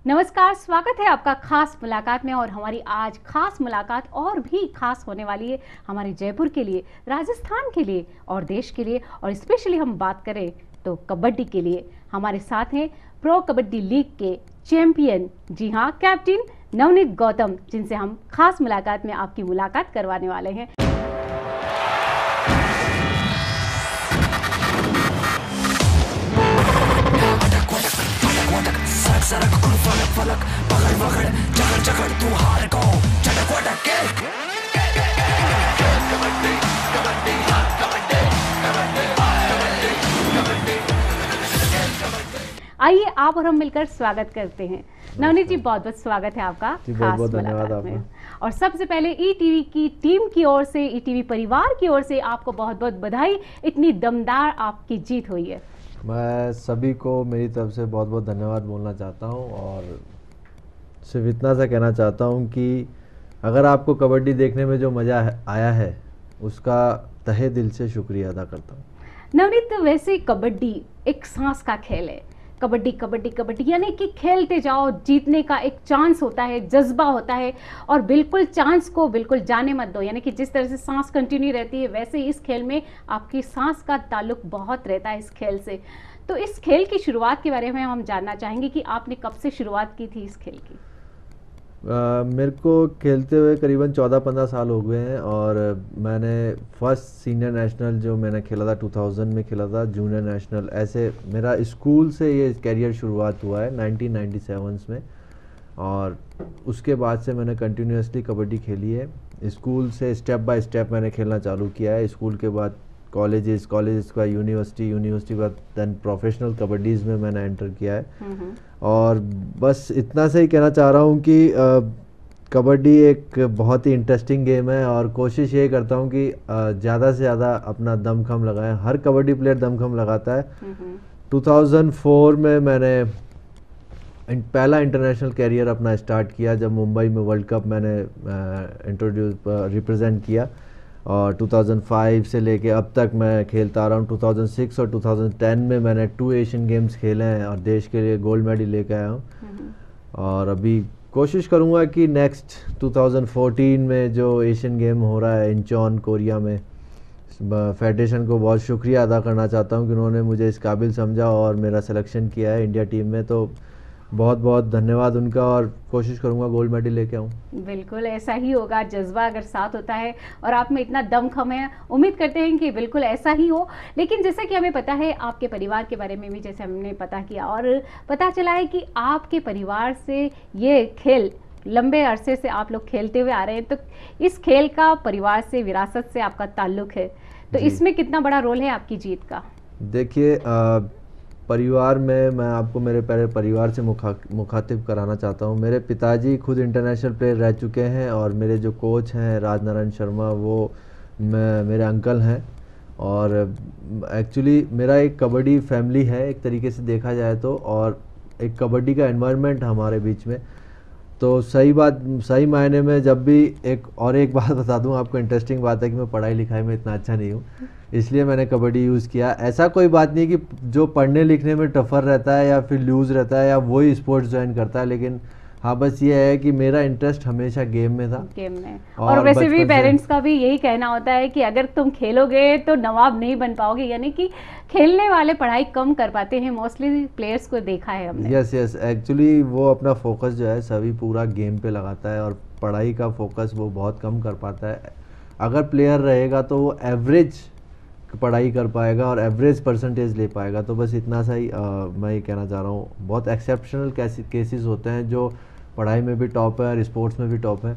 नमस्कार, स्वागत है आपका खास मुलाकात में। और हमारी आज खास मुलाकात और भी खास होने वाली है हमारे जयपुर के लिए, राजस्थान के लिए और देश के लिए। और स्पेशली हम बात करें तो कबड्डी के लिए। हमारे साथ हैं प्रो कबड्डी लीग के चैंपियन, जी हाँ, कैप्टन नवनीत गौतम, जिनसे हम खास मुलाकात में आपकी मुलाकात करवाने वाले हैं। आइए आप और हम मिलकर स्वागत करते हैं। नवनीत जी, बहुत बहुत स्वागत है आपका खास मुलाकात में। और सबसे पहले ईटीवी की टीम की ओर से, ईटीवी परिवार की ओर से आपको बहुत बहुत बधाई। इतनी दमदार आपकी जीत हुई है। मैं सभी को मेरी तरफ से बहुत बहुत धन्यवाद बोलना चाहता हूं और सिर्फ इतना सा कहना चाहता हूं कि अगर आपको कबड्डी देखने में जो मज़ा आया है उसका तहे दिल से शुक्रिया अदा करता हूं। नवनीत, वैसे कबड्डी एक सांस का खेल है। कबड्डी कबड्डी कबड्डी यानी कि खेलते जाओ, जीतने का एक चांस होता है, जज्बा होता है। और बिल्कुल चांस को बिल्कुल जाने मत दो, यानी कि जिस तरह से सांस कंटिन्यू रहती है वैसे ही इस खेल में आपकी सांस का ताल्लुक बहुत रहता है इस खेल से। तो इस खेल की शुरुआत के बारे में हम जानना चाहेंगे कि आपने कब से शुरुआत की थी इस खेल की? मेरे को खेलते हुए करीबन 14-15 साल हो गए हैं और मैंने फर्स्ट सीनियर नेशनल जो मैंने खेला था 2000 में खेला था, जूनियर नेशनल, ऐसे मेरा स्कूल से ये कैरियर शुरुआत हुआ है 1997 में। और उसके बाद से मैंने कंटिन्यूसली कबड्डी खेली है। स्कूल से स्टेप बाय स्टेप मैंने खेलना चालू किया है। स्कूल के बाद कॉलेजेस का यूनिवर्सिटी के बाद देन प्रोफेशनल कबड्डीज़ में मैंने एंटर किया है। और बस इतना से ही कहना चाह रहा हूँ कि कबड्डी एक बहुत ही इंटरेस्टिंग गेम है और कोशिश ये करता हूँ कि ज़्यादा से ज़्यादा अपना दमखम लगाएं। हर कबड्डी प्लेयर दमखम लगाता है। 2004 में मैंने पहला इंटरनेशनल कैरियर अपना स्टार्ट किया जब मुंबई में वर्ल्ड कप मैंने रिप्रेजेंट किया। और 2005 से लेके अब तक मैं खेलता आ रहा हूँ। 2006 और 2010 में मैंने 2 एशियन गेम्स खेले हैं और देश के लिए गोल्ड मेडल लेके आया हूँ। और अभी कोशिश करूँगा कि नेक्स्ट 2014 में जो एशियन गेम हो रहा है इंचॉन, कोरिया में, फेडरेशन को बहुत शुक्रिया अदा करना चाहता हूँ कि उन्होंने मुझे इस काबिल समझा और मेरा सिलेक्शन किया है इंडिया टीम में। तो बहुत बहुत धन्यवाद उनका और कोशिश करूंगा गोल्ड मेडल लेके आऊँ। बिल्कुल ऐसा ही होगा, जज्बा अगर साथ होता है और आप में इतना दमखम है, उम्मीद करते हैं कि बिल्कुल ऐसा ही हो। लेकिन जैसा कि हमें पता है आपके परिवार के बारे में भी, जैसे हमने पता किया और पता चला है कि आपके परिवार से ये खेल लंबे अरसे से आप लोग खेलते हुए आ रहे हैं, तो इस खेल का परिवार से, विरासत से आपका ताल्लुक है। तो इसमें कितना बड़ा रोल है आपकी जीत का? देखिए, परिवार में मैं आपको मेरे पहले परिवार से मुखातिब कराना चाहता हूँ। मेरे पिताजी खुद इंटरनेशनल प्लेयर रह चुके हैं और मेरे जो कोच हैं राजनारायण शर्मा, वो मेरे अंकल हैं। और एक्चुअली मेरा एक कबड्डी फैमिली है एक तरीके से देखा जाए तो, और एक कबड्डी का एनवायरनमेंट हमारे बीच में। तो सही मायने में जब भी एक बात बता दूं आपको, इंटरेस्टिंग बात है कि मैं पढ़ाई लिखाई में इतना अच्छा नहीं हूँ, इसलिए मैंने कबड्डी यूज़ किया। ऐसा कोई बात नहीं कि जो पढ़ने लिखने में टफर रहता है या फिर लूज़ रहता है या वही स्पोर्ट्स ज्वाइन करता है, लेकिन हाँ बस ये है कि मेरा इंटरेस्ट हमेशा गेम में था। गेम में। और वैसे भी पेरेंट्स का भी यही कहना होता है कि अगर तुम खेलोगे तो नवाब नहीं बन पाओगे, यानी कि खेलने वाले पढ़ाई कम कर पाते हैं, मोस्टली प्लेयर्स को देखा है हमने। यस एक्चुअली वो अपना फोकस जो है सभी पूरा गेम पे लगाता है और पढ़ाई का फोकस वो बहुत कम कर पाता है। अगर प्लेयर रहेगा तो वो एवरेज पढ़ाई कर पाएगा और एवरेज परसेंटेज ले पाएगा। तो बस इतना सा ही मैं ये कहना चाह रहा हूँ। बहुत एक्सेप्शनल केसेस होते हैं जो पढ़ाई में भी टॉप है और स्पोर्ट्स में भी टॉप है।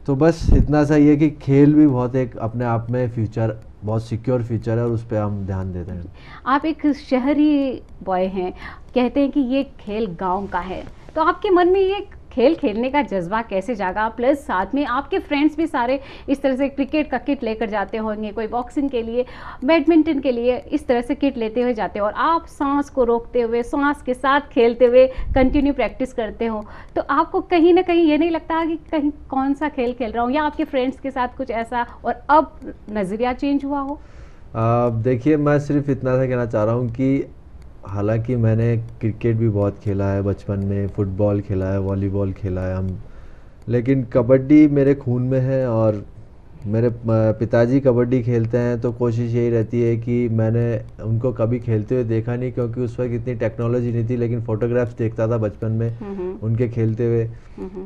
तो बस इतना सा ये कि खेल भी बहुत एक अपने आप में फ्यूचर, बहुत सिक्योर फ्यूचर है और उस पर हम ध्यान देते हैं। आप एक शहरी बॉय हैं, कहते हैं कि ये खेल गांव का है, तो आपके मन में ये खेल खेलने का जज्बा कैसे जागा? प्लस साथ में आपके फ्रेंड्स भी सारे इस तरह से क्रिकेट का किट लेकर जाते होंगे, कोई बॉक्सिंग के लिए, बैडमिंटन के लिए, इस तरह से किट लेते हुए जाते हो और आप सांस को रोकते हुए, सांस के साथ खेलते हुए कंटिन्यू प्रैक्टिस करते हो। तो आपको कहीं ना कहीं ये नहीं लगता कि कहीं कौन सा खेल खेल रहा हूँ, या आपके फ्रेंड्स के साथ कुछ ऐसा और अब नज़रिया चेंज हुआ हो? देखिए, मैं सिर्फ इतना सा कहना चाह रहा हूँ कि हालांकि मैंने क्रिकेट भी बहुत खेला है बचपन में, फुटबॉल खेला है, वॉलीबॉल खेला है हम, लेकिन कबड्डी मेरे खून में है। और मेरे पिताजी कबड्डी खेलते हैं, तो कोशिश यही रहती है कि मैंने उनको कभी खेलते हुए देखा नहीं, क्योंकि उस वक्त इतनी टेक्नोलॉजी नहीं थी, लेकिन फ़ोटोग्राफ्स देखता था बचपन में उनके खेलते हुए।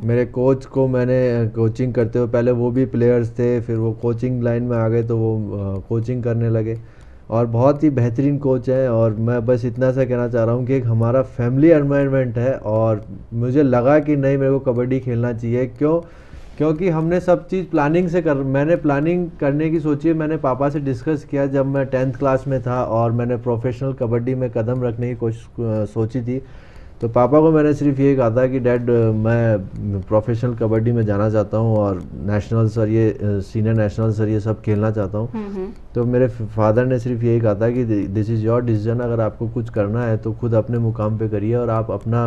मेरे कोच को मैंने कोचिंग करते हुए, पहले वो भी प्लेयर्स थे, फिर वो कोचिंग लाइन में आ गए तो वो कोचिंग करने लगे, और बहुत ही बेहतरीन कोच है। और मैं बस इतना सा कहना चाह रहा हूँ कि एक हमारा फैमिली एनवायरनमेंट है, और मुझे लगा कि नहीं, मेरे को कबड्डी खेलना चाहिए। क्योंकि हमने सब चीज़ प्लानिंग से मैंने प्लानिंग करने की सोची है। मैंने पापा से डिस्कस किया जब मैं 10th क्लास में था और मैंने प्रोफेशनल कबड्डी में कदम रखने की कोशिश सोची थी, तो पापा को मैंने सिर्फ ये कहा था कि डैड, मैं प्रोफेशनल कबड्डी में जाना चाहता हूँ और नेशनल सर, ये सीनियर नेशनल सर, ये सब खेलना चाहता हूँ। तो मेरे फादर ने सिर्फ यही कहा था कि दिस इज़ योर डिसीजन, अगर आपको कुछ करना है तो खुद अपने मुकाम पे करिए और आप अपना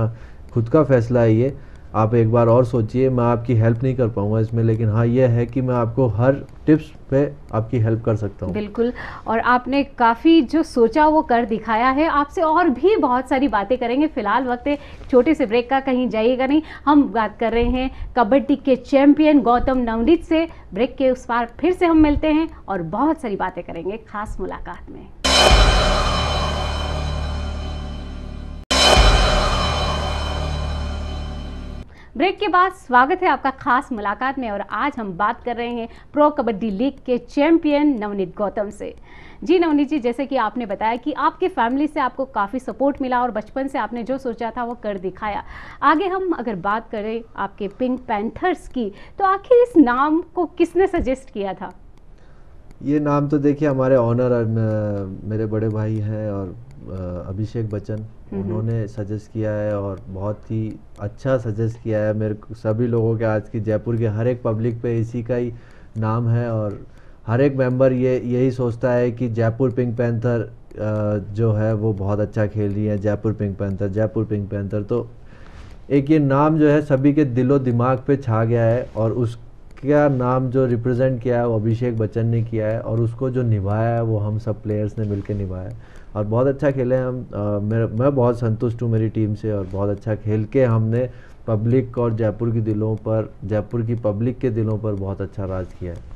खुद का फैसला है ये, आप एक बार और सोचिए। मैं आपकी हेल्प नहीं कर पाऊंगा इसमें, लेकिन हाँ ये है कि मैं आपको हर टिप्स पे आपकी हेल्प कर सकता हूँ। बिल्कुल, और आपने काफ़ी जो सोचा वो कर दिखाया है। आपसे और भी बहुत सारी बातें करेंगे, फिलहाल वक्त है छोटे से ब्रेक का, कहीं जाइएगा नहीं। हम बात कर रहे हैं कबड्डी के चैंपियन गौतम नवनीत से। ब्रेक के उस पार फिर से हम मिलते हैं और बहुत सारी बातें करेंगे खास मुलाकात में। ब्रेक के बाद स्वागत है आपका खास मुलाकात में, और आज हम बात कर रहे हैं प्रो कबड्डी लीग के चैंपियन नवनीत गौतम से। जी नवनीत जी, जैसे कि आपने बताया कि आपके फैमिली से आपको काफ़ी सपोर्ट मिला और बचपन से आपने जो सोचा था वो कर दिखाया। आगे हम अगर बात करें आपके पिंक पैंथर्स की, तो आखिर इस नाम को किसने सजेस्ट किया था? ये नाम तो देखिए हमारे ऑनर मेरे बड़े भाई हैं और अभिषेक बच्चन, उन्होंने सजेस्ट किया है, और बहुत ही अच्छा सजेस्ट किया है मेरे को। सभी लोगों के, आज की जयपुर के हर एक पब्लिक पे इसी का ही नाम है, और हर एक मेंबर यही सोचता है कि जयपुर पिंक पैंथर जो है वो बहुत अच्छा खेल रही है, Jaipur pink panther, Jaipur pink panther. तो एक ये नाम जो है सभी के दिलो दिमाग पे छा गया है, और उसका नाम जो रिप्रेजेंट किया है वो अभिषेक बच्चन ने किया है, और उसको जो निभाया है वो हम सब प्लेयर्स ने मिलकर निभाया है, और बहुत अच्छा खेले हम। मैं बहुत संतुष्ट हूँ मेरी टीम से, और बहुत अच्छा खेल के हमने पब्लिक और जयपुर की पब्लिक के दिलों पर बहुत अच्छा राज किया है।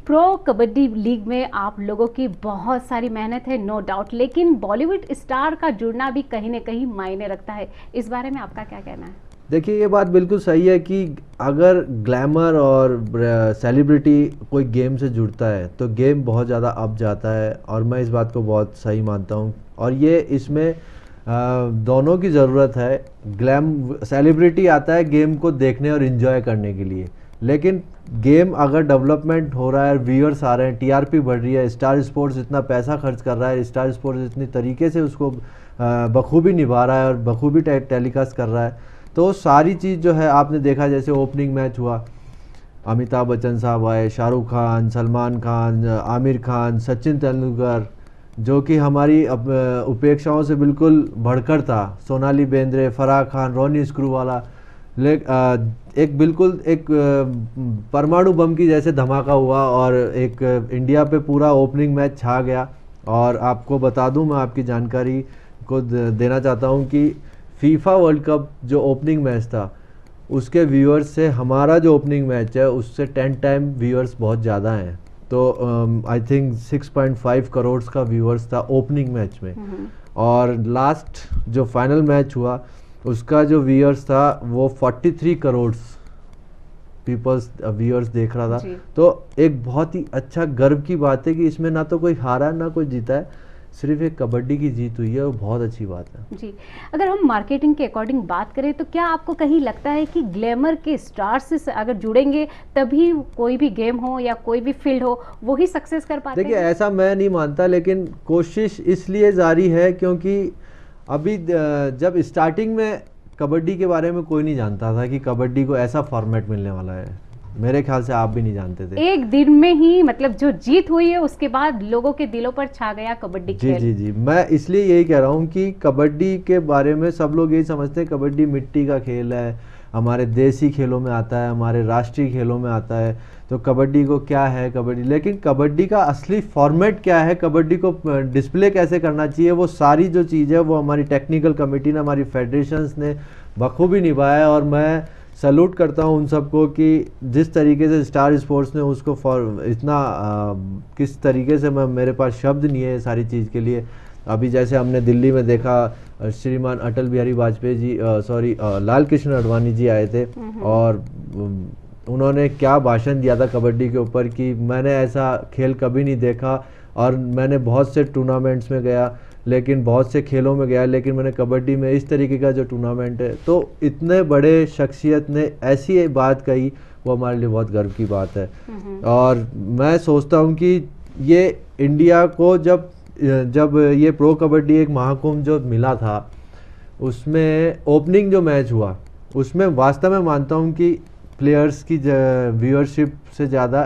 प्रो कबड्डी लीग में आप लोगों की बहुत सारी मेहनत है, नो डाउट, लेकिन बॉलीवुड स्टार का जुड़ना भी कहीं ना कहीं मायने रखता है। इस बारे में आपका क्या कहना है? देखिए, ये बात बिल्कुल सही है कि अगर ग्लैमर और सेलिब्रिटी कोई गेम से जुड़ता है तो गेम बहुत ज़्यादा अप जाता है, और मैं इस बात को बहुत सही मानता हूँ। और ये इसमें दोनों की ज़रूरत है। सेलिब्रिटी आता है गेम को देखने और इन्जॉय करने के लिए, लेकिन गेम अगर डेवलपमेंट हो रहा है, व्यूअर्स आ रहे हैं, टीआरपी बढ़ रही है, स्टार स्पोर्ट्स इतना पैसा खर्च कर रहा है, स्टार स्पोर्ट्स इतनी तरीके से उसको बखूबी निभा रहा है और बखूबी टेलीकास्ट कर रहा है, तो सारी चीज़ जो है आपने देखा, जैसे ओपनिंग मैच हुआ, अमिताभ बच्चन साहब आए, शाहरुख खान, सलमान खान, आमिर खान, सचिन तेंदुलकर, जो कि हमारी उपेक्षाओं से बिल्कुल बढ़कर था, सोनाली बेंद्रे, फराह खान, रोनी स्क्रूवाला, एक बिल्कुल एक परमाणु बम की जैसे धमाका हुआ, और एक इंडिया पे पूरा ओपनिंग मैच छा गया। और आपको बता दूं, मैं आपकी जानकारी को देना चाहता हूं कि फीफा वर्ल्ड कप जो ओपनिंग मैच था उसके व्यूअर्स से हमारा जो ओपनिंग मैच है उससे 10 टाइम व्यूअर्स बहुत ज़्यादा हैं। तो आई थिंक 6.5 करोड़ का व्यूअर्स था ओपनिंग मैच में, और लास्ट जो फाइनल मैच हुआ उसका जो व्यूअर्स था वो 43 करोड़ पीपल्स व्यूअर्स देख रहा था। तो एक बहुत ही अच्छा गर्व की बात है कि इसमें ना तो कोई हारा है ना कोई जीता है, सिर्फ एक कबड्डी की जीत हुई है, वो बहुत अच्छी बात है। जी, अगर हम मार्केटिंग के अकॉर्डिंग बात करें तो क्या आपको कहीं लगता है कि ग्लैमर के स्टार्स से अगर जुड़ेंगे तभी कोई भी गेम हो या कोई भी फील्ड हो वो ही सक्सेस कर पाते हैं? देखिए, ऐसा मैं नहीं मानता, लेकिन कोशिश इसलिए जारी है क्योंकि अभी जब स्टार्टिंग में कबड्डी के बारे में कोई नहीं जानता था कि कबड्डी को ऐसा फॉर्मेट मिलने वाला है। मेरे ख्याल से आप भी नहीं जानते थे। एक दिन में ही मतलब जो जीत हुई है उसके बाद लोगों के दिलों पर छा गया कबड्डी खेल। जी जी जी, मैं इसलिए यही कह रहा हूँ कि कबड्डी के बारे में सब लोग यही समझते हैं कबड्डी मिट्टी का खेल है, हमारे देसी खेलों में आता है, हमारे राष्ट्रीय खेलों में आता है। तो कबड्डी को क्या है कबड्डी, लेकिन कबड्डी का असली फॉर्मेट क्या है, कबड्डी को डिस्प्ले कैसे करना चाहिए, वो सारी जो चीज़ है वो हमारी टेक्निकल कमेटी ने, हमारी फेडरेशंस ने बखूबी निभाया है। और मैं सैल्यूट करता हूँ उन सबको कि जिस तरीके से स्टार स्पोर्ट्स ने उसको इतना किस तरीके से, मैं मेरे पास शब्द नहीं है सारी चीज़ के लिए। अभी जैसे हमने दिल्ली में देखा, श्रीमान अटल बिहारी वाजपेयी जी, लाल कृष्ण आडवाणी जी आए थे और उन्होंने क्या भाषण दिया था कबड्डी के ऊपर कि मैंने ऐसा खेल कभी नहीं देखा। और मैंने बहुत से टूर्नामेंट्स में गया, लेकिन बहुत से खेलों में गया, लेकिन मैंने कबड्डी में इस तरीके का जो टूर्नामेंट है, तो इतने बड़े शख्सियत ने ऐसी बात कही, वो हमारे लिए बहुत गर्व की बात है। और मैं सोचता हूँ कि ये इंडिया को जब ये प्रो कबड्डी एक महाकुंभ जो मिला था, उसमें ओपनिंग जो मैच हुआ, उसमें वास्तव में मानता हूँ कि प्लेयर्स की व्यूअरशिप से ज़्यादा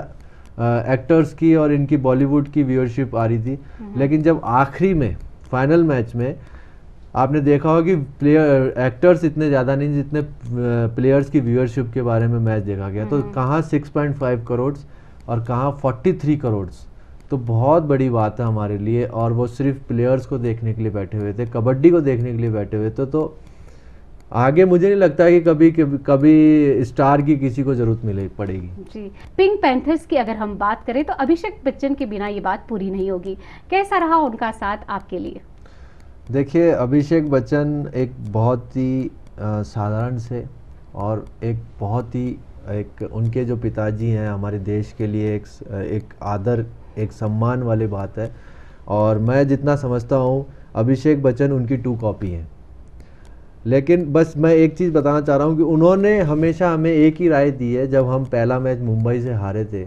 एक्टर्स की और इनकी बॉलीवुड की व्यूअरशिप आ रही थी। लेकिन जब आखिरी में फाइनल मैच में आपने देखा होगा कि एक्टर्स इतने ज़्यादा नहीं जितने प्लेयर्स की व्यूअरशिप के बारे में मैच देखा गया। तो कहाँ 6.5 करोड़ और कहाँ 43 करोड़, तो बहुत बड़ी बात है हमारे लिए। और वो सिर्फ प्लेयर्स को देखने के लिए बैठे हुए थे, कबड्डी को देखने के लिए बैठे हुए थे। तो आगे मुझे नहीं लगता है कि कभी स्टार की किसी को जरूरत मिले पड़ेगी। जी, पिंक पैंथर्स की अगर हम बात करें तो अभिषेक बच्चन के बिना ये बात पूरी नहीं होगी। कैसा रहा उनका साथ आपके लिए? देखिए, अभिषेक बच्चन एक बहुत ही साधारण से और एक बहुत ही उनके जो पिताजी हैं हमारे देश के लिए एक आदर, एक सम्मान वाली बात है। और मैं जितना समझता हूँ अभिषेक बच्चन उनकी 2 कॉपी हैं। लेकिन बस मैं एक चीज़ बताना चाह रहा हूँ कि उन्होंने हमेशा हमें एक ही राय दी है। जब हम पहला मैच मुंबई से हारे थे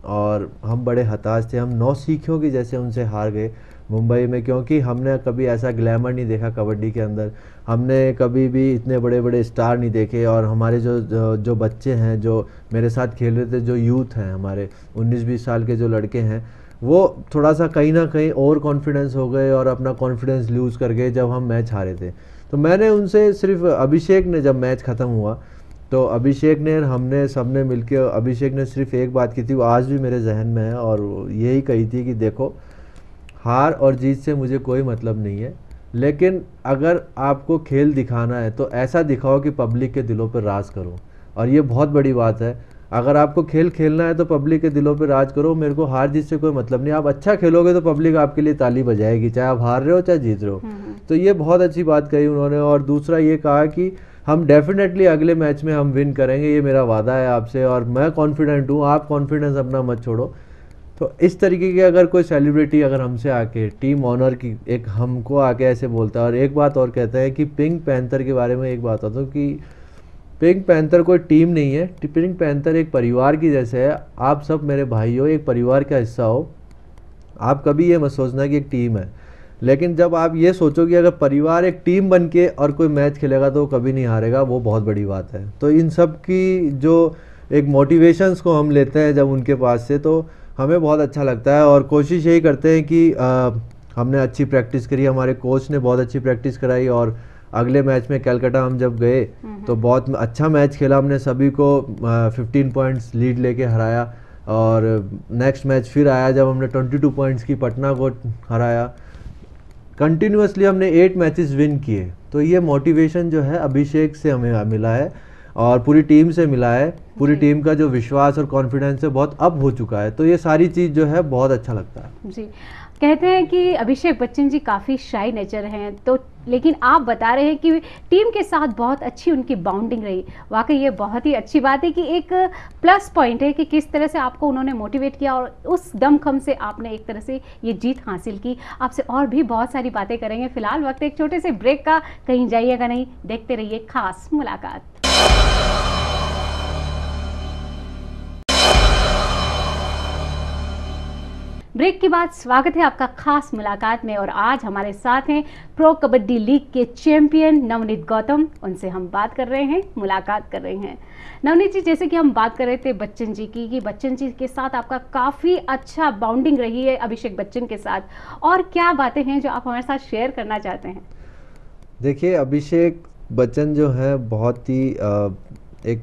और हम बड़े हताश थे, हम 9 सीखियों की जैसे उनसे हार गए मुंबई में, क्योंकि हमने कभी ऐसा ग्लैमर नहीं देखा कबड्डी के अंदर, हमने कभी भी इतने बड़े बड़े स्टार नहीं देखे। और हमारे जो बच्चे हैं जो मेरे साथ खेल रहे थे, जो यूथ हैं हमारे 19-20 साल के जो लड़के हैं, वो थोड़ा सा कहीं ना कहीं ओवर कॉन्फिडेंस हो गए और अपना कॉन्फिडेंस लूज़ कर गए जब हम मैच हारे थे। तो मैंने उनसे सिर्फ अभिषेक ने, जब मैच ख़त्म हुआ तो अभिषेक ने, हमने सबने मिलकर, अभिषेक ने सिर्फ एक बात की थी, वो आज भी मेरे जहन में है, और यही कही थी कि देखो, हार और जीत से मुझे कोई मतलब नहीं है, लेकिन अगर आपको खेल दिखाना है तो ऐसा दिखाओ कि पब्लिक के दिलों पर राज करो। और ये बहुत बड़ी बात है, अगर आपको खेल खेलना है तो पब्लिक के दिलों पर राज करो। मेरे को हार जीत से कोई मतलब नहीं, आप अच्छा खेलोगे तो पब्लिक आपके लिए ताली बजाएगी, चाहे आप हार रहे हो चाहे जीत रहे हो। तो ये बहुत अच्छी बात कही उन्होंने। और दूसरा ये कहा कि हम डेफिनेटली अगले मैच में हम विन करेंगे, ये मेरा वादा है आपसे, और मैं कॉन्फिडेंट हूँ, आप कॉन्फिडेंस अपना मत छोड़ो। तो इस तरीके की अगर कोई सेलिब्रिटी अगर हमसे आके टीम ऑनर की एक हमको आके ऐसे बोलता है। और एक बात और कहता है कि पिंक पैंथर के बारे में एक बात आता हूँ कि पिंक पैंथर कोई टीम नहीं है, पिंक पैंथर एक परिवार की जैसे है। आप सब मेरे भाई हो, एक परिवार का हिस्सा हो। आप कभी ये मत सोचना कि एक टीम है, लेकिन जब आप ये सोचो कि अगर परिवार एक टीम बन के और कोई मैच खेलेगा तो वो कभी नहीं हारेगा, वो बहुत बड़ी बात है। तो इन सब की जो एक मोटिवेशंस को हम लेते हैं जब उनके पास से, तो हमें बहुत अच्छा लगता है। और कोशिश यही करते हैं कि हमने अच्छी प्रैक्टिस करी, हमारे कोच ने बहुत अच्छी प्रैक्टिस कराई, और अगले मैच में कलकत्ता हम जब गए तो बहुत अच्छा मैच खेला हमने, सभी को 15 पॉइंट्स लीड लेके हराया। और नेक्स्ट मैच फिर आया जब हमने 22 पॉइंट्स की पटना को हराया। कंटिन्यूसली हमने 8 मैचेस विन किए। तो ये मोटिवेशन जो है अभिषेक से हमें मिला है और पूरी टीम से मिला है। पूरी टीम का जो विश्वास और कॉन्फिडेंस है बहुत अप हो चुका है। तो ये सारी चीज़ जो है बहुत अच्छा लगता है जी। कहते हैं कि अभिषेक बच्चन जी काफ़ी शाई नेचर हैं, तो लेकिन आप बता रहे हैं कि टीम के साथ बहुत अच्छी उनकी बाउंडिंग रही। वाकई ये बहुत ही अच्छी बात है कि एक प्लस पॉइंट है कि किस तरह से आपको उन्होंने मोटिवेट किया और उस दमखम से आपने एक तरह से ये जीत हासिल की। आपसे और भी बहुत सारी बातें करेंगे। फिलहाल वक्त एक छोटे से ब्रेक का, कहीं जाइएगा नहीं, देखते रहिए खास मुलाकात। ब्रेक के बाद स्वागत है आपका खास मुलाकात में, और आज हमारे साथ हैं प्रो कबड्डी लीग के चैंपियन नवनीत गौतम। उनसे हम बात कर रहे हैं, मुलाकात कर रहे हैं। नवनीत जी, जैसे कि हम बात कर रहे थे बच्चन जी की, कि बच्चन जी के साथ आपका काफ़ी अच्छा बाउंडिंग रही है अभिषेक बच्चन के साथ, और क्या बातें हैं जो आप हमारे साथ शेयर करना चाहते हैं? देखिए, अभिषेक बच्चन जो है बहुत ही एक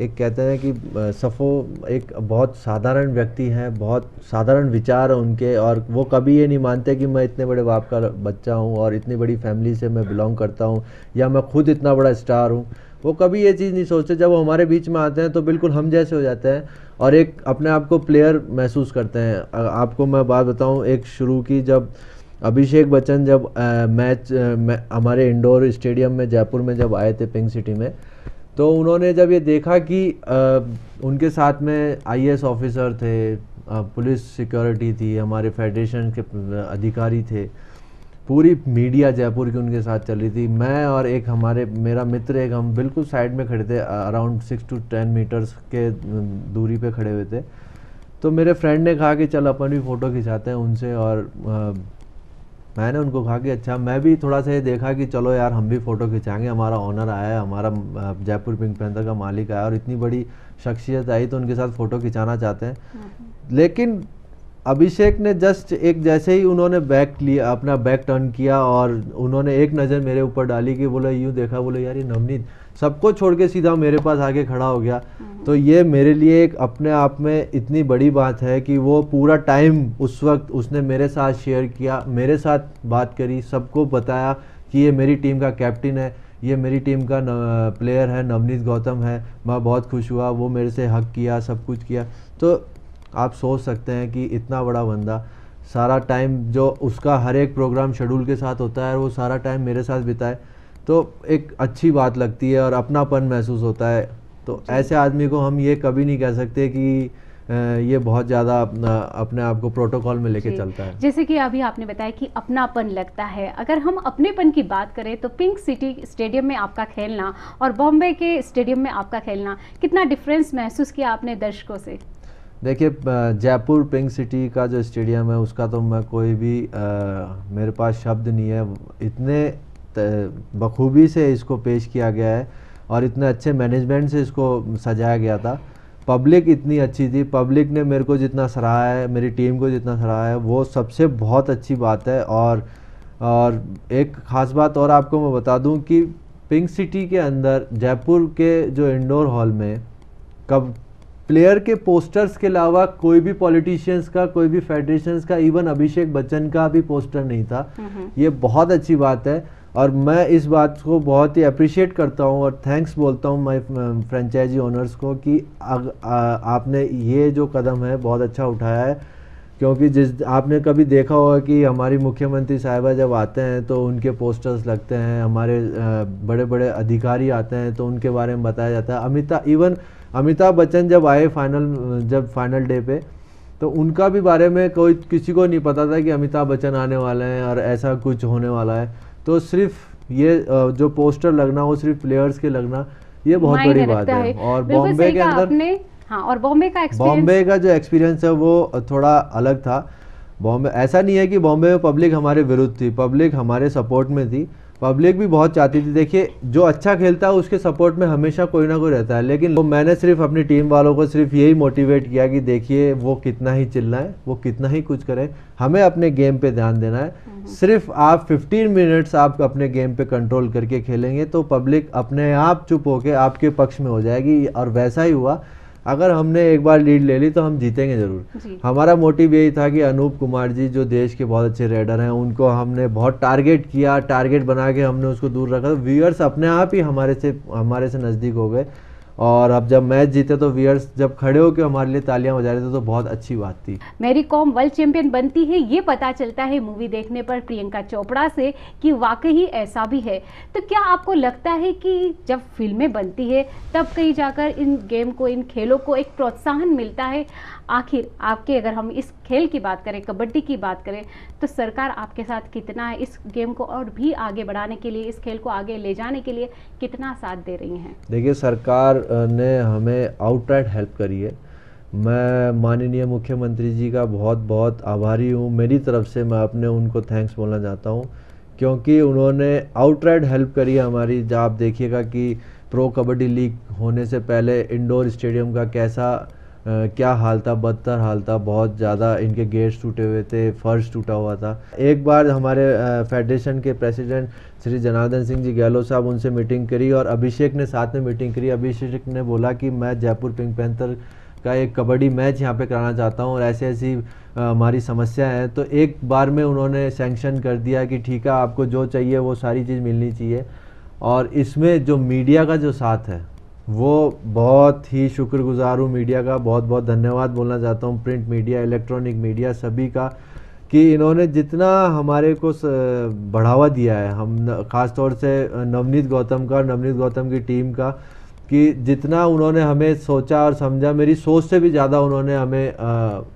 एक कहते हैं कि सफ़ो एक बहुत साधारण व्यक्ति हैं, बहुत साधारण विचार हैं उनके, और वो कभी ये नहीं मानते कि मैं इतने बड़े बाप का बच्चा हूँ और इतनी बड़ी फैमिली से मैं बिलोंग करता हूँ या मैं खुद इतना बड़ा स्टार हूँ। वो कभी ये चीज़ नहीं सोचते। जब वो हमारे बीच में आते हैं तो बिल्कुल हम जैसे हो जाते हैं और एक अपने आप को प्लेयर महसूस करते हैं। आपको मैं बात बताऊँ एक शुरू की, जब अभिषेक बच्चन जब मैच हमारे इंडोर स्टेडियम में जयपुर में जब आए थे पिंक सिटी में, तो उन्होंने जब ये देखा कि उनके साथ में आईएएस ऑफिसर थे, पुलिस सिक्योरिटी थी, हमारे फेडरेशन के अधिकारी थे, पूरी मीडिया जयपुर की उनके साथ चल रही थी, मैं और एक मेरा मित्र एक, हम बिल्कुल साइड में खड़े थे, अराउंड 6 to 10 मीटर्स के दूरी पे खड़े हुए थे। तो मेरे फ्रेंड ने कहा कि चल अपन भी फ़ोटो खिंचाते हैं उनसे, और मैंने उनको कहा कि अच्छा। मैं भी थोड़ा सा ये देखा कि चलो यार हम भी फ़ोटो खिंचाएंगे, हमारा ऑनर आया है, हमारा जयपुर पिंक पैंथर का मालिक आया और इतनी बड़ी शख्सियत आई तो उनके साथ फ़ोटो खिंचाना चाहते हैं। लेकिन अभिषेक ने जस्ट एक जैसे ही उन्होंने बैक लिया, अपना बैक टर्न किया और उन्होंने एक नज़र मेरे ऊपर डाली कि बोले यूँ देखा, बोले यार ये नवनीत, सबको छोड़ के सीधा मेरे पास आके खड़ा हो गया। तो ये मेरे लिए एक अपने आप में इतनी बड़ी बात है कि वो पूरा टाइम उस वक्त उसने मेरे साथ शेयर किया, मेरे साथ बात करी, सबको बताया कि ये मेरी टीम का कैप्टन है, ये मेरी टीम का प्लेयर है, नवनीत गौतम है। मैं बहुत खुश हुआ, वो मेरे से हक किया, सब कुछ किया। तो आप सोच सकते हैं कि इतना बड़ा बंदा सारा टाइम जो उसका हर एक प्रोग्राम शेड्यूल के साथ होता है वो सारा टाइम मेरे साथ बिताए, तो एक अच्छी बात लगती है और अपनापन महसूस होता है। तो ऐसे आदमी को हम ये कभी नहीं कह सकते कि ये बहुत ज़्यादा अपने आप को प्रोटोकॉल में लेके चलता है। जैसे कि अभी आपने बताया कि अपनापन लगता है, अगर हम अपनेपन की बात करें तो पिंक सिटी स्टेडियम में आपका खेलना और बॉम्बे के स्टेडियम में आपका खेलना, कितना डिफरेंस महसूस किया आपने दर्शकों से? देखिए, जयपुर पिंक सिटी का जो स्टेडियम है उसका तो मैं कोई भी मेरे पास शब्द नहीं है। इतने बखूबी से इसको पेश किया गया है और इतने अच्छे मैनेजमेंट से इसको सजाया गया था। पब्लिक इतनी अच्छी थी, पब्लिक ने मेरे को जितना सराहा है, मेरी टीम को जितना सराहा है, वो सबसे बहुत अच्छी बात है। और एक ख़ास बात और आपको मैं बता दूं कि पिंक सिटी के अंदर जयपुर के जो इंडोर हॉल में कब प्लेयर के पोस्टर्स के अलावा कोई भी पॉलिटिशियंस का, कोई भी फेडरेशंस का, इवन अभिषेक बच्चन का भी पोस्टर नहीं था। ये बहुत अच्छी बात है और मैं इस बात को बहुत ही अप्रिशिएट करता हूँ और थैंक्स बोलता हूँ माय फ्रेंचाइजी ओनर्स को कि आपने ये जो कदम है बहुत अच्छा उठाया है। क्योंकि आपने कभी देखा होगा कि हमारी मुख्यमंत्री साहिबा जब आते हैं तो उनके पोस्टर्स लगते हैं, हमारे बड़े बड़े अधिकारी आते हैं तो उनके बारे में बताया जाता है। अमिताभ बच्चन जब आए फाइनल डे पे, तो उनका भी बारे में कोई किसी को नहीं पता था कि अमिताभ बच्चन आने वाले हैं और ऐसा कुछ होने वाला है। तो सिर्फ ये जो पोस्टर लगना, वो सिर्फ प्लेयर्स के लगना, ये बहुत बड़ी बात है। और बॉम्बे के अंदर हाँ, और बॉम्बे का जो एक्सपीरियंस है वो थोड़ा अलग था। बॉम्बे ऐसा नहीं है कि बॉम्बे में पब्लिक हमारे विरुद्ध थी, पब्लिक हमारे सपोर्ट में थी, पब्लिक भी बहुत चाहती थी। देखिए, जो अच्छा खेलता है उसके सपोर्ट में हमेशा कोई ना कोई रहता है, लेकिन मैंने सिर्फ अपनी टीम वालों को सिर्फ यही मोटिवेट किया कि देखिए वो कितना ही चिल्लाएं, वो कितना ही कुछ करें, हमें अपने गेम पे ध्यान देना है। सिर्फ आप 15 मिनट्स आप अपने गेम पे कंट्रोल करके खेलेंगे तो पब्लिक अपने आप चुप होके आपके पक्ष में हो जाएगी। और वैसा ही हुआ। अगर हमने एक बार लीड ले ली तो हम जीतेंगे जरूर। हमारा मोटिव यही था कि अनूप कुमार जी जो देश के बहुत अच्छे रेडर हैं, उनको हमने बहुत टारगेट किया, टारगेट बना के हमने उसको दूर रखा। तो व्यूअर्स अपने आप ही हमारे से नज़दीक हो गए और अब जब मैच जीते तो व्यूअर्स जब खड़े होकर हमारे लिए तालियां बजा रहे थे तो बहुत अच्छी बात थी। मैरी कॉम वर्ल्ड चैंपियन बनती है, ये पता चलता है मूवी देखने पर प्रियंका चोपड़ा से कि वाकई ऐसा भी है। तो क्या आपको लगता है कि जब फिल्में बनती है तब कहीं जाकर इन गेम को, इन खेलों को एक प्रोत्साहन मिलता है? आखिर आपके, अगर हम इस खेल की बात करें, कबड्डी की बात करें, तो सरकार आपके साथ कितना है इस गेम को और भी आगे बढ़ाने के लिए, इस खेल को आगे ले जाने के लिए कितना साथ दे रही हैं? देखिए, सरकार ने हमें आउटराइट हेल्प करी है। मैं माननीय मुख्यमंत्री जी का बहुत बहुत आभारी हूँ। मेरी तरफ से मैं अपने उनको थैंक्स बोलना चाहता हूँ क्योंकि उन्होंने आउटराइट हेल्प करी है हमारी। जब आप देखिएगा कि प्रो कबड्डी लीग होने से पहले इंडोर स्टेडियम का कैसा क्या हाल था, बदतर हाल था, बहुत ज़्यादा इनके गेट्स टूटे हुए थे, फर्श टूटा हुआ था। एक बार हमारे फेडरेशन के प्रेसिडेंट श्री जनार्दन सिंह जी गहलोत साहब उनसे मीटिंग करी और अभिषेक ने साथ में मीटिंग करी। अभिषेक ने बोला कि मैं जयपुर पिंक पैंथर का एक कबड्डी मैच यहाँ पे कराना चाहता हूँ और ऐसी ऐसी हमारी समस्या है। तो एक बार में उन्होंने सैंक्शन कर दिया कि ठीक है, आपको जो चाहिए वो सारी चीज़ मिलनी चाहिए। और इसमें जो मीडिया का जो साथ है वो बहुत ही शुक्रगुजार हूँ मीडिया का, बहुत बहुत धन्यवाद बोलना चाहता हूँ प्रिंट मीडिया, इलेक्ट्रॉनिक मीडिया सभी का, कि इन्होंने जितना हमारे को बढ़ावा दिया है। हम ख़ास तौर से नवनीत गौतम की टीम का, कि जितना उन्होंने हमें सोचा और समझा, मेरी सोच से भी ज़्यादा उन्होंने हमें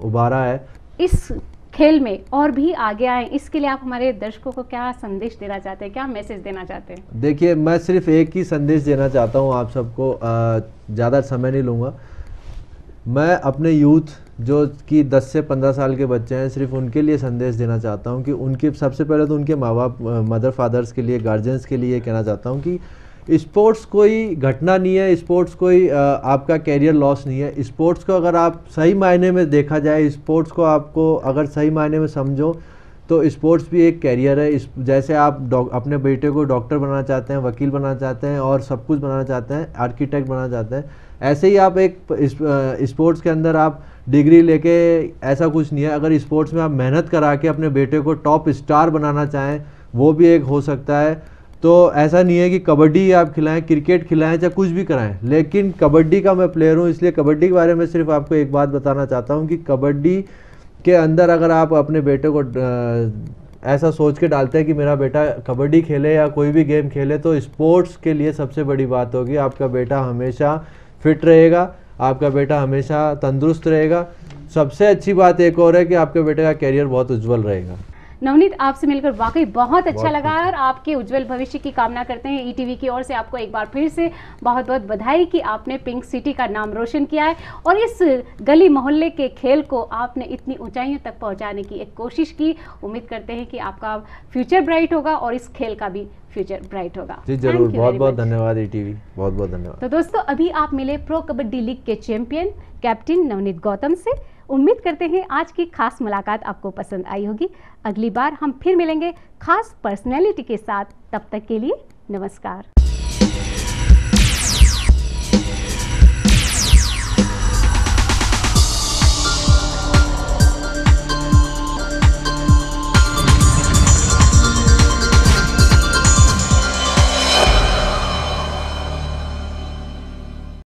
उभारा है। इस खेल में और भी आगे आए, इसके लिए आप हमारे दर्शकों को क्या संदेश देना चाहते हैं, क्या मैसेज देना चाहते हैं? देखिए, मैं सिर्फ एक ही संदेश देना चाहता हूँ आप सबको, ज़्यादा समय नहीं लूँगा। मैं अपने यूथ जो कि 10 से 15 साल के बच्चे हैं, सिर्फ उनके लिए संदेश देना चाहता हूँ कि उनके सबसे पहले तो उनके माँ बाप, मदर फादर्स के लिए, गार्जियंस के लिए कहना चाहता हूँ कि स्पोर्ट्स कोई घटना नहीं है, स्पोर्ट्स कोई आपका कैरियर लॉस नहीं है। स्पोर्ट्स को अगर आप सही मायने में देखा जाए, स्पोर्ट्स को आपको अगर सही मायने में समझो तो स्पोर्ट्स भी एक कैरियर है। जैसे आप अपने बेटे को डॉक्टर बनाना चाहते हैं, वकील बनाना चाहते हैं और सब कुछ बनाना चाहते हैं, आर्किटेक्ट बनाना चाहते हैं, ऐसे ही आप एक स्पोर्ट्स के अंदर आप डिग्री लेके, ऐसा कुछ नहीं है। अगर स्पोर्ट्स में आप मेहनत करा के अपने बेटे को टॉप स्टार बनाना चाहें, वो भी एक हो सकता है। तो ऐसा नहीं है कि कबड्डी आप खिलाएं, क्रिकेट खिलाएं, चाहे कुछ भी कराएं, लेकिन कबड्डी का मैं प्लेयर हूं, इसलिए कबड्डी के बारे में सिर्फ आपको एक बात बताना चाहता हूं कि कबड्डी के अंदर अगर आप अपने बेटे को ऐसा सोच के डालते हैं कि मेरा बेटा कबड्डी खेले या कोई भी गेम खेले, तो स्पोर्ट्स के लिए सबसे बड़ी बात होगी आपका बेटा हमेशा फिट रहेगा, आपका बेटा हमेशा तंदुरुस्त रहेगा। सबसे अच्छी बात एक और है कि आपके बेटे का कैरियर बहुत उज्जवल रहेगा। नवनीत, आपसे मिलकर वाकई बहुत अच्छा लगा और आपके उज्जवल भविष्य की कामना करते हैं। ईटीवी की ओर से आपको एक बार फिर से बहुत बहुत बधाई कि आपने पिंक सिटी का नाम रोशन किया है और इस गली मोहल्ले के खेल को आपने इतनी ऊंचाइयों तक पहुंचाने की एक कोशिश की। उम्मीद करते हैं कि आपका फ्यूचर ब्राइट होगा और इस खेल का भी फ्यूचर ब्राइट होगा। जी जरूर, बहुत बहुत धन्यवाद ईटीवी, बहुत बहुत धन्यवाद। तो दोस्तों, अभी आप मिले प्रो कबड्डी लीग के चैंपियन कैप्टन नवनीत गौतम से। उम्मीद करते हैं आज की खास मुलाकात आपको पसंद आई होगी। अगली बार हम फिर मिलेंगे खास पर्सनैलिटी के साथ। तब तक के लिए नमस्कार।